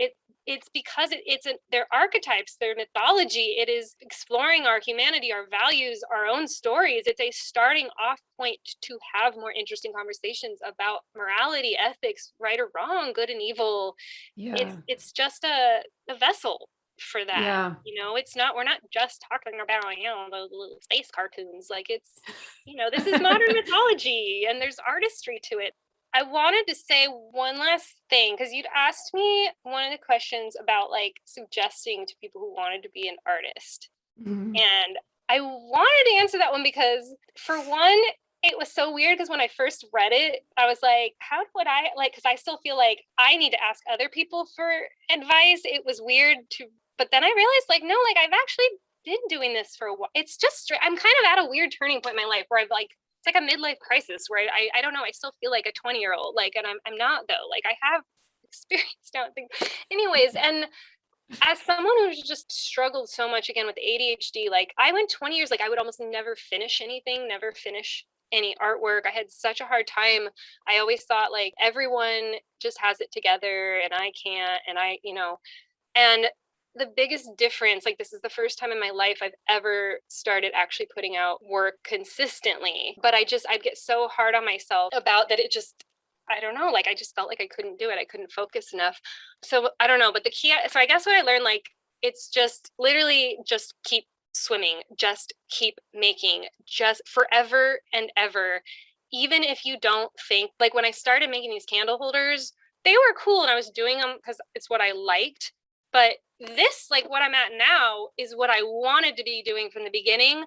It's because it's their archetypes, their mythology. It is exploring our humanity, our values, our own stories. It's a starting off point to have more interesting conversations about morality, ethics, right or wrong, good and evil. It's just a vessel for that. You know, we're not just talking about, you know, the little space cartoons. Like, it's, you know, this is modern mythology and there's artistry to it. I wanted to say one last thing, because you'd asked me one of the questions about, like, suggesting to people who wanted to be an artist. And I wanted to answer that one because, for one, it was so weird, because when I first read it, I was like, how would I, like, because I still feel like I need to ask other people for advice. It was weird but then I realized, like, no, like, I've actually been doing this for a while. It's just, I'm kind of at a weird turning point in my life where I've, like, it's like a midlife crisis where I don't know, I still feel like a 20-year-old, like, and I'm not, though. Like, I have experience now and things. Anyways, and as someone who's just struggled so much, again, with ADHD, like, I went 20 years, like, I would almost never finish anything, never finish any artwork. I had such a hard time. I always thought, like, everyone just has it together and I can't, and you know, and the biggest difference, like, this is the first time in my life I've ever started actually putting out work consistently, but I'd get so hard on myself about that. It just, I don't know, like, I just felt like I couldn't do it. I couldn't focus enough. So I don't know, but the key, so I guess what I learned, like, it's just literally just keep swimming, just keep making, just forever and ever. Even if you don't think, like, when I started making these candle holders, they were cool and I was doing them because it's what I liked. But this, like, what I'm at now is what I wanted to be doing from the beginning.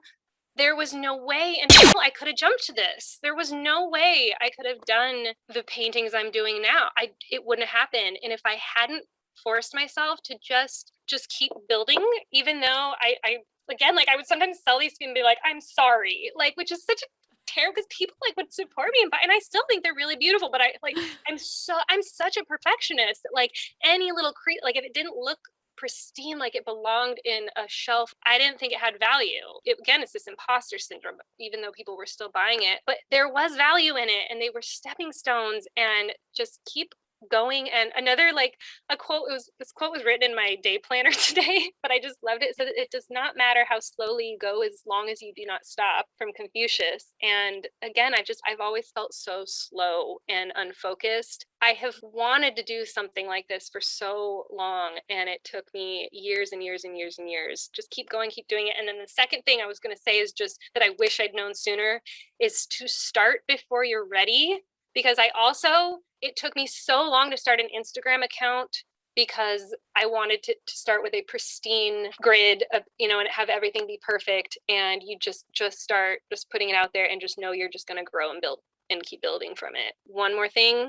There was no way in hell I could have jumped to this. There was no way I could have done the paintings I'm doing now. It wouldn't have happened. And if I hadn't forced myself to just keep building, even though I again, like, I would sometimes sell these and be like, I'm sorry, like, which is such a terrible, because people, like, would support me, and I still think they're really beautiful, but I'm such a perfectionist. Like, any little like, if it didn't look pristine, like it belonged in a shelf, I didn't think it had value. Again, it's this imposter syndrome, even though people were still buying it, but there was value in it, and they were stepping stones. And just keep going. And another, like, this quote was written in my day planner today, but I just loved it. It said, it does not matter how slowly you go as long as you do not stop, from Confucius. And again, I've always felt so slow and unfocused. I have wanted to do something like this for so long, and it took me years and years and years and years. Just keep going, keep doing it. And then the second thing I was going to say is just that I wish I'd known sooner, is to start before you're ready. Because it took me so long to start an Instagram account, because I wanted to start with a pristine grid of, and have everything be perfect. And you just start just putting it out there, and just know you're just going to grow and build and keep building from it. One more thing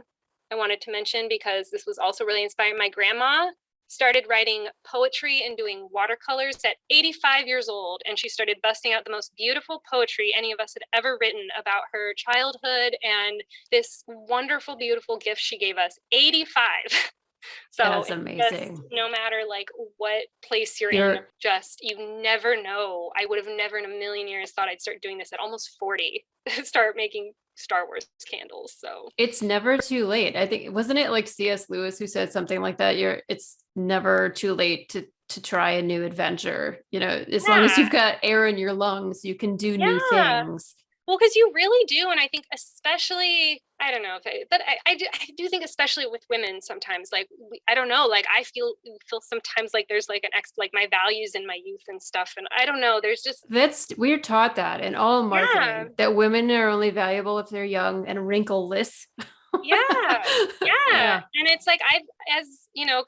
I wanted to mention, because this was also really inspiring. My grandma started writing poetry and doing watercolors at 85 years old, and she started busting out the most beautiful poetry any of us had ever written about her childhood and this wonderful, beautiful gift she gave us. 85. So that's amazing. Just, no matter like what place you're in, just, you never know. I would have never in a million years thought I'd start doing this at almost 40, start making Star Wars candles. So it's never too late. I think, wasn't it like C.S. Lewis who said something like that? It's never too late to try a new adventure. As long as you've got air in your lungs, you can do new things. Well, because you really do. And I think especially, I don't know, but I do think especially with women sometimes, like, I don't know, like I feel sometimes like there's like like my values in my youth and stuff. And I don't know, there's just. We're taught that in all marketing, that women are only valuable if they're young and wrinkleless. Yeah. And it's like,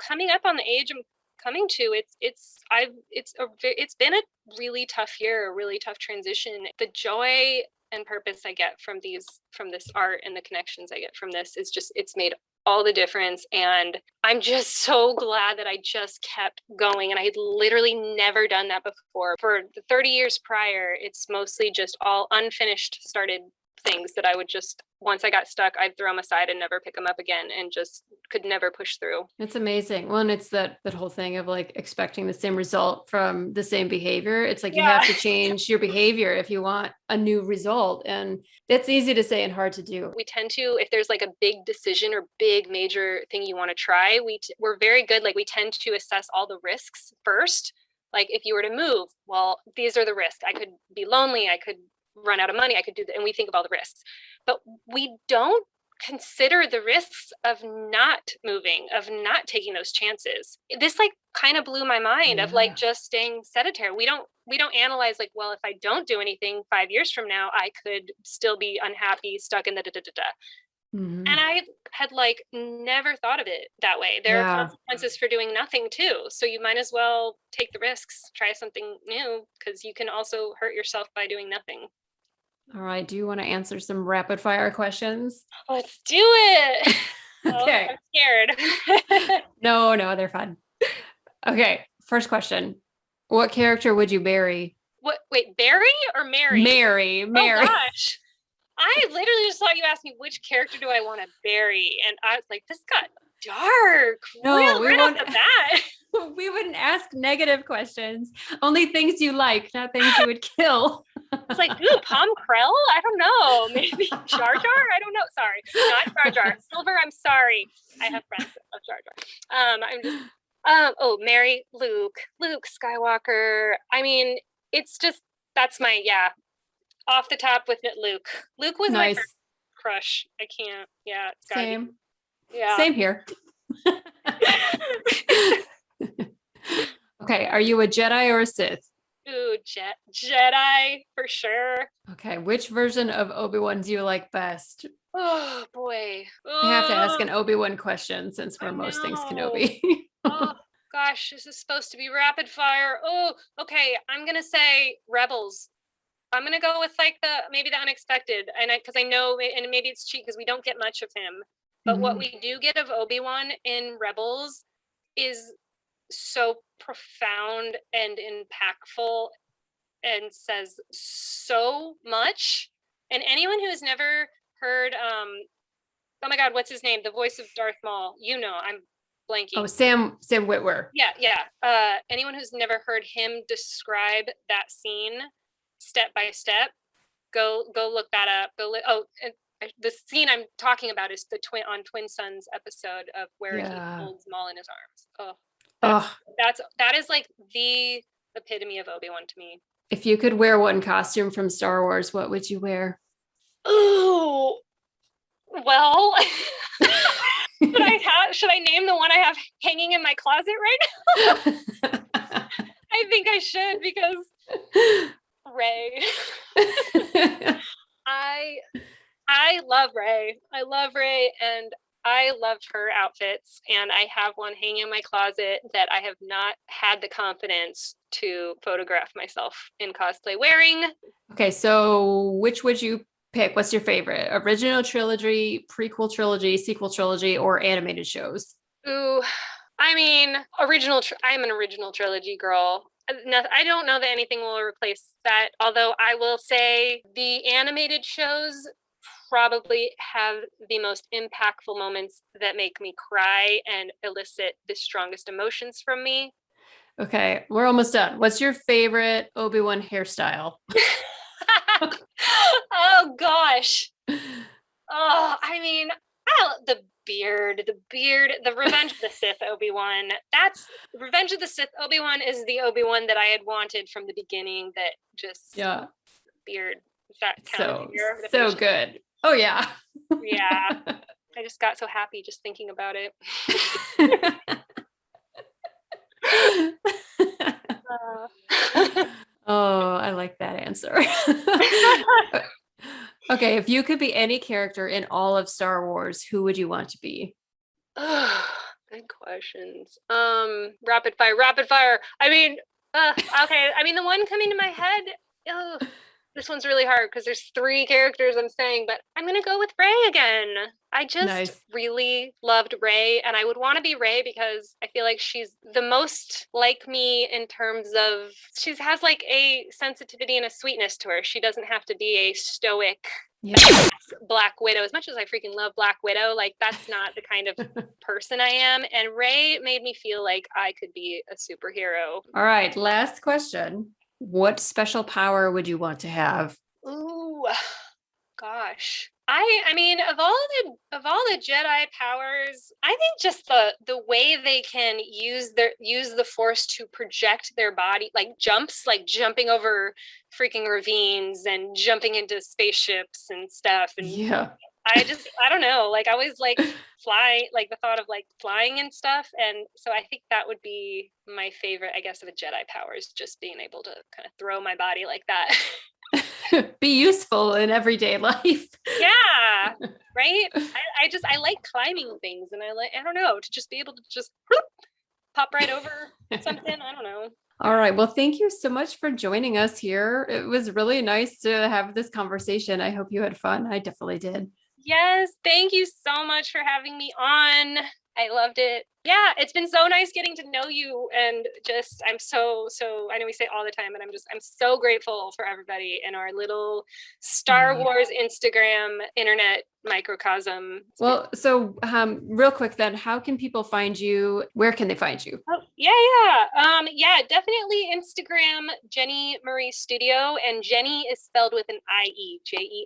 coming up on the age I'm coming to, it's been a really tough year, a really tough transition. The joy and purpose I get from this art, and the connections I get from this, is just, it's made all the difference. And I'm just so glad that I just kept going. And I had literally never done that before. For the 30 years prior, it's mostly just all unfinished started things that I would just, once I got stuck, I'd throw them aside and never pick them up again, and just could never push through. It's amazing. Well, and it's that whole thing of like expecting the same result from the same behavior. It's like, you have to change your behavior if you want a new result. And that's easy to say and hard to do. We tend to, if there's like a big decision or big major thing you want to try, we're very good. Like, we tend to assess all the risks first. Like, if you were to move, well, these are the risks. I could be lonely. I could run out of money. I could do that. And we think of all the risks, but we don't consider the risks of not moving, of not taking those chances. This like kind of blew my mind, of like just staying sedentary. We don't analyze like, well, if I don't do anything 5 years from now, I could still be unhappy, stuck in the Mm-hmm. And I had like never thought of it that way. There are consequences for doing nothing too. So you might as well take the risks, try something new, because you can also hurt yourself by doing nothing. All right. Do you want to answer some rapid fire questions? Let's do it. Okay. I'm scared. No, they're fun. Okay. First question. What character would you bury? What? Wait, Barry or Mary? Mary. Oh gosh. I literally just thought you asked me which character do I want to bury, and I was like, this got dark. No, right off the bat. We wouldn't ask negative questions. Only things you like, not things you would kill. I was like, ooh, Palm Krell? I don't know. Maybe Jar Jar? I don't know. Sorry. Not Jar Jar. Silver, I'm sorry. I have friends of Jar Jar. Mary, Luke Skywalker. I mean, it's just, that's my, off the top with it, Luke. Luke was my first crush. I can't. Yeah. It's gotta Same. Be, yeah. Same here. Okay. Are you a Jedi or a Sith? Ooh, Jedi for sure. Okay. Which version of Obi-Wan do you like best? Oh boy. I have to ask an Obi-Wan question since we're most things Kenobi. Oh gosh, this is supposed to be rapid fire. Oh, okay. I'm gonna say Rebels. I'm gonna go with like maybe the unexpected, and because I know, and maybe it's cheap because we don't get much of him, but what we do get of Obi-Wan in Rebels is so profound and impactful, and says so much. And anyone who has never heard, oh my God, what's his name? The voice of Darth Maul. I'm blanking. Oh, Sam Witwer. Yeah. Anyone who's never heard him describe that scene step by step, go look that up. the scene I'm talking about is the Twin Sons episode of where he holds Maul in his arms. That is like the epitome of Obi-Wan to me. If you could wear one costume from Star Wars, what would you wear? Oh, well, should I name the one I have hanging in my closet right now? I think I should, because Rey. I love Rey. I love Rey, and I loved her outfits, and I have one hanging in my closet that I have not had the confidence to photograph myself in cosplay wearing. Okay, so which would you pick? What's your favorite? Original trilogy, prequel trilogy, sequel trilogy, or animated shows? Ooh, I mean, I'm an original trilogy girl. I don't know that anything will replace that, although I will say the animated shows probably have the most impactful moments that make me cry and elicit the strongest emotions from me. Okay, we're almost done. What's your favorite Obi-Wan hairstyle? Oh gosh. Oh, I mean, the beard, the Revenge of the Sith Obi-Wan. Revenge of the Sith Obi-Wan is the Obi-Wan that I had wanted from the beginning, that just beard. Does that count? So good. Oh yeah. Yeah. I just got so happy just thinking about it. Oh, I like that answer. Okay, if you could be any character in all of Star Wars, who would you want to be? Good questions. Rapid fire. I mean, okay. I mean, the one coming to my head, this one's really hard because there's 3 characters I'm saying, but I'm going to go with Rey again. I just really loved Rey, and I would want to be Rey because I feel like she's the most like me in terms of she has like a sensitivity and a sweetness to her. She doesn't have to be a stoic Black Widow. As much as I freaking love Black Widow, like that's not the kind of person I am. And Rey made me feel like I could be a superhero. All right, last question. What special power would you want to have? Ooh, gosh. I mean, of all the Jedi powers, I think just the way they can use the Force to project their body, like jumps, like jumping over freaking ravines and jumping into spaceships and stuff. And I don't know, like I always like fly, like the thought of like flying and stuff. And so I think that would be my favorite, I guess, of the Jedi powers, just being able to kind of throw my body like that. Be useful in everyday life. Yeah, right. I like climbing things, and I don't know, to just be able to just pop right over something. I don't know. All right. Well, thank you so much for joining us here. It was really nice to have this conversation. I hope you had fun. I definitely did. Yes. Thank you so much for having me on. I loved it. Yeah, it's been so nice getting to know you, and just I'm so I know we say it all the time, but I'm so grateful for everybody in our little Star Wars Instagram internet microcosm. Well, so real quick then, how can people find you? Where can they find you? Oh, yeah, definitely Instagram, Jennie Marie Studio, and Jennie is spelled with an I-E, Jennie.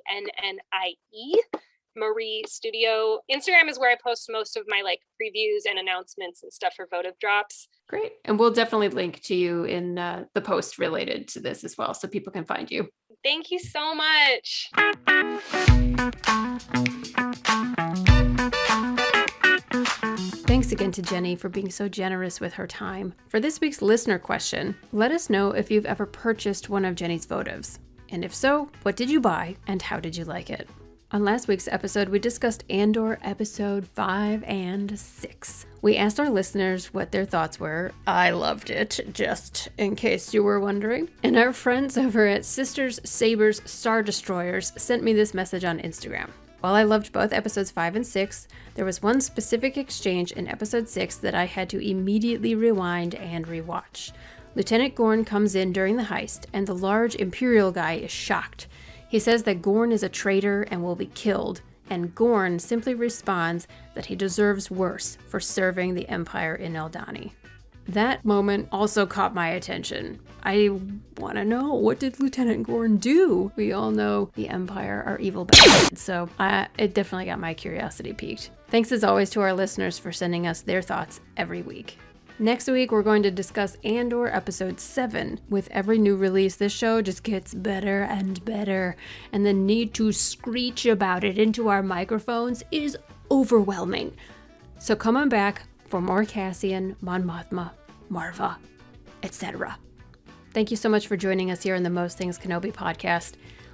Marie Studio. Instagram is where I post most of my like previews and announcements and stuff for votive drops. Great. And we'll definitely link to you in the post related to this as well, so people can find you. Thank you so much. Thanks again to Jennie for being so generous with her time. For this week's listener question, let us know if you've ever purchased one of Jennie's votives. And if so, what did you buy and how did you like it? On last week's episode, we discussed Andor episode 5 and 6. We asked our listeners what their thoughts were. I loved it, just in case you were wondering. And our friends over at Sisters Sabers Star Destroyers sent me this message on Instagram. While I loved both episodes 5 and 6, there was one specific exchange in episode 6 that I had to immediately rewind and rewatch. Lieutenant Gorn comes in during the heist, and the large Imperial guy is shocked. He says that Gorn is a traitor and will be killed, and Gorn simply responds that he deserves worse for serving the Empire in Eldani. That moment also caught my attention. I want to know, what did Lieutenant Gorn do? We all know the Empire are evil bastards, so it definitely got my curiosity piqued. Thanks as always to our listeners for sending us their thoughts every week. Next week, we're going to discuss Andor Episode 7. With every new release, this show just gets better and better, and the need to screech about it into our microphones is overwhelming. So come on back for more Cassian, Mon Mothma, Marva, etc. Thank you so much for joining us here on the Most Things Kenobi podcast.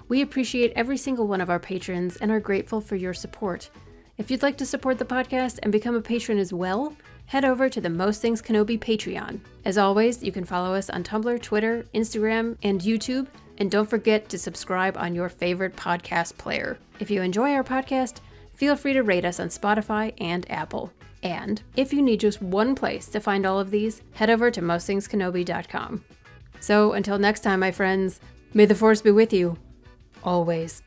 We appreciate every single one of our patrons and are grateful for your support. If you'd like to support the podcast and become a patron as well, head over to the Most Things Kenobi Patreon. As always, you can follow us on Tumblr, Twitter, Instagram, and YouTube. And don't forget to subscribe on your favorite podcast player. If you enjoy our podcast, feel free to rate us on Spotify and Apple. And if you need just one place to find all of these, head over to mostthingskenobi.com. So until next time, my friends, may the Force be with you, always.